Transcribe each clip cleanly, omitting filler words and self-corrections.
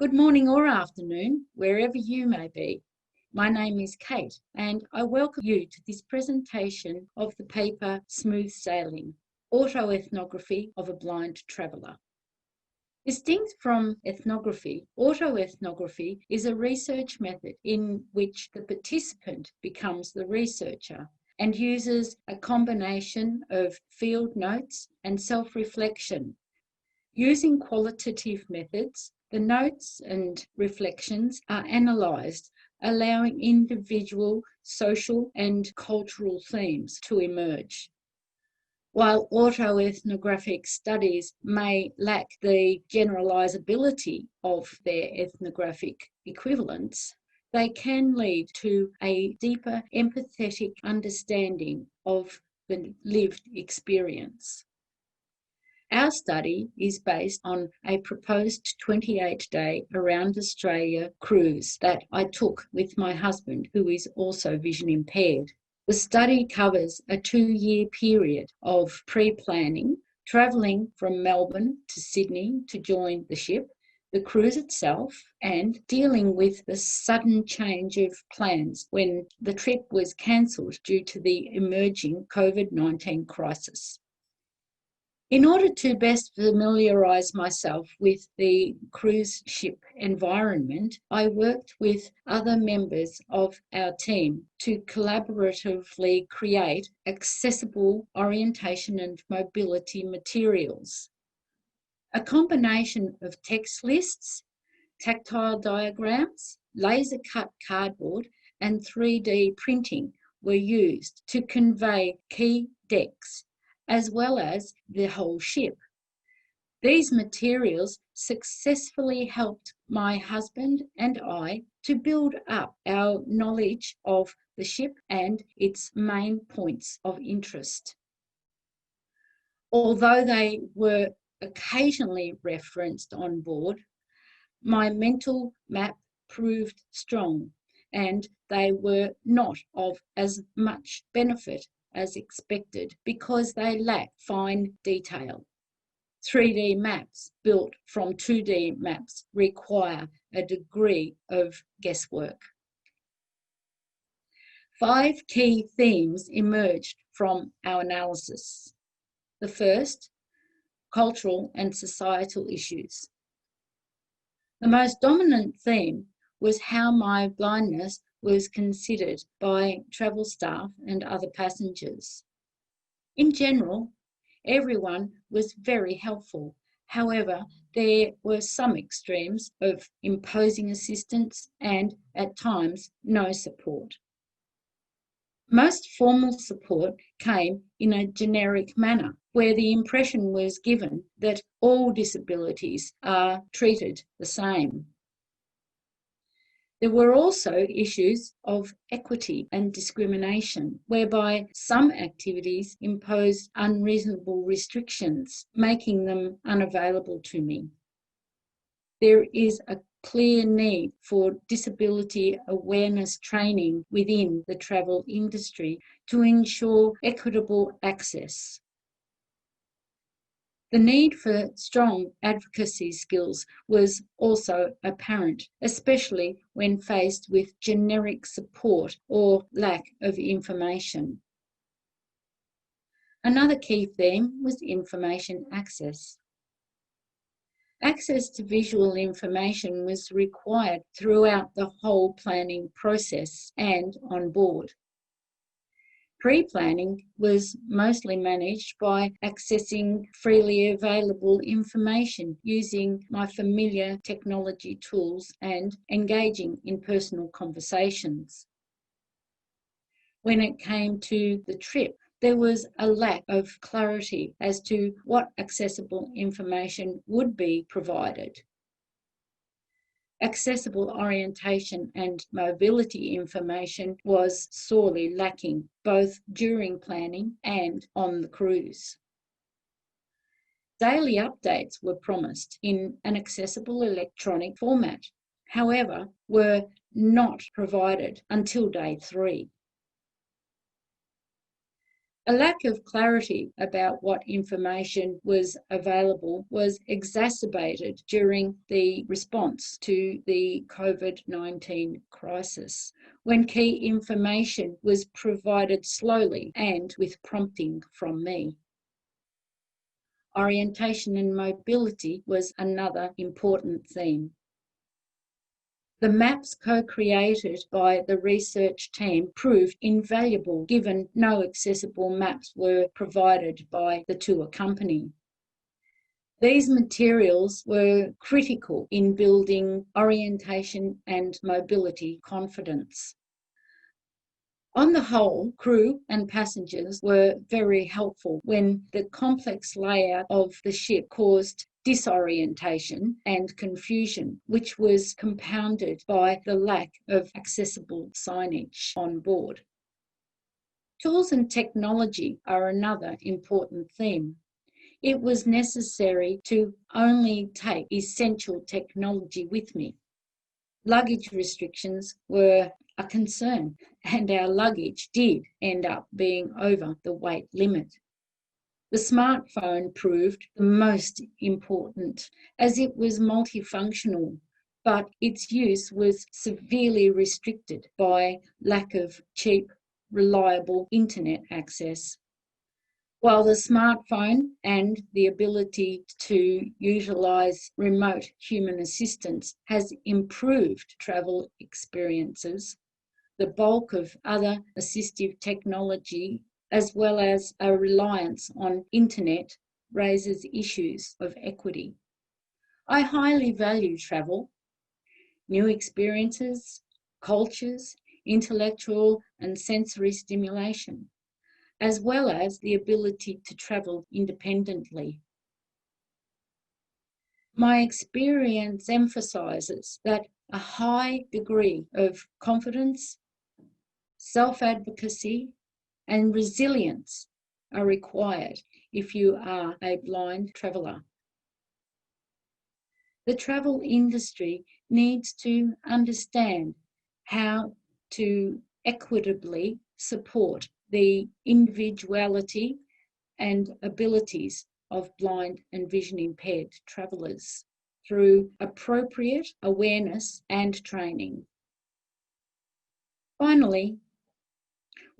Good morning or afternoon, wherever you may be. My name is Kate, and I welcome you to this presentation of the paper Smooth Sailing, Autoethnography of a Blind Traveller. Distinct from ethnography, autoethnography is a research method in which the participant becomes the researcher and uses a combination of field notes and self-reflection. Using qualitative methods, the notes and reflections are analysed, allowing individual, social and cultural themes to emerge. While autoethnographic studies may lack the generalisability of their ethnographic equivalents, they can lead to a deeper empathetic understanding of the lived experience. Our study is based on a proposed 28-day around Australia cruise that I took with my husband, who is also vision impaired. The study covers a 2-year period of pre-planning, travelling from Melbourne to Sydney to join the ship, the cruise itself, and dealing with the sudden change of plans when the trip was cancelled due to the emerging COVID-19 crisis. In order to best familiarise myself with the cruise ship environment, I worked with other members of our team to collaboratively create accessible orientation and mobility materials. A combination of text lists, tactile diagrams, laser-cut cardboard, and 3D printing were used to convey key decks, as well as the whole ship. These materials successfully helped my husband and I to build up our knowledge of the ship and its main points of interest. Although they were occasionally referenced on board, my mental map proved strong, and they were not of as much benefit as expected because they lack fine detail. 3D maps built from 2D maps require a degree of guesswork. 5 key themes emerged from our analysis. The first, cultural and societal issues. The most dominant theme was how my blindness was considered by travel staff and other passengers. In general, everyone was very helpful. However, there were some extremes of imposing assistance and, at times, no support. Most formal support came in a generic manner, where the impression was given that all disabilities are treated the same. There were also issues of equity and discrimination, whereby some activities imposed unreasonable restrictions, making them unavailable to me. There is a clear need for disability awareness training within the travel industry to ensure equitable access. The need for strong advocacy skills was also apparent, especially when faced with generic support or lack of information. Another key theme was information access. Access to visual information was required throughout the whole planning process and on board. Pre-planning was mostly managed by accessing freely available information using my familiar technology tools and engaging in personal conversations. When it came to the trip, there was a lack of clarity as to what accessible information would be provided. Accessible orientation and mobility information was sorely lacking, both during planning and on the cruise. Daily updates were promised in an accessible electronic format, however, were not provided until day 3. A lack of clarity about what information was available was exacerbated during the response to the COVID-19 crisis, when key information was provided slowly and with prompting from me. Orientation and mobility was another important theme. The maps co-created by the research team proved invaluable given no accessible maps were provided by the tour company. These materials were critical in building orientation and mobility confidence. On the whole, crew and passengers were very helpful when the complex layout of the ship caused disorientation and confusion, which was compounded by the lack of accessible signage on board. Tools and technology are another important theme. It was necessary to only take essential technology with me. Luggage restrictions were a concern, and our luggage did end up being over the weight limit. The smartphone proved the most important as it was multifunctional, but its use was severely restricted by lack of cheap, reliable internet access. While the smartphone and the ability to utilise remote human assistance has improved travel experiences, the bulk of other assistive technology, as well as a reliance on internet, raises issues of equity. I highly value travel, new experiences, cultures, intellectual and sensory stimulation, as well as the ability to travel independently. My experience emphasises that a high degree of confidence, self-advocacy, and resilience are required if you are a blind traveller. The travel industry needs to understand how to equitably support the individuality and abilities of blind and vision impaired travellers through appropriate awareness and training. Finally,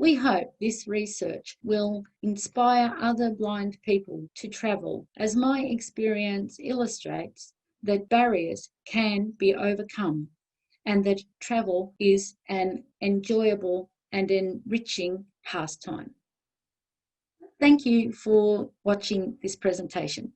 we hope this research will inspire other blind people to travel, as my experience illustrates that barriers can be overcome and that travel is an enjoyable and enriching pastime. Thank you for watching this presentation.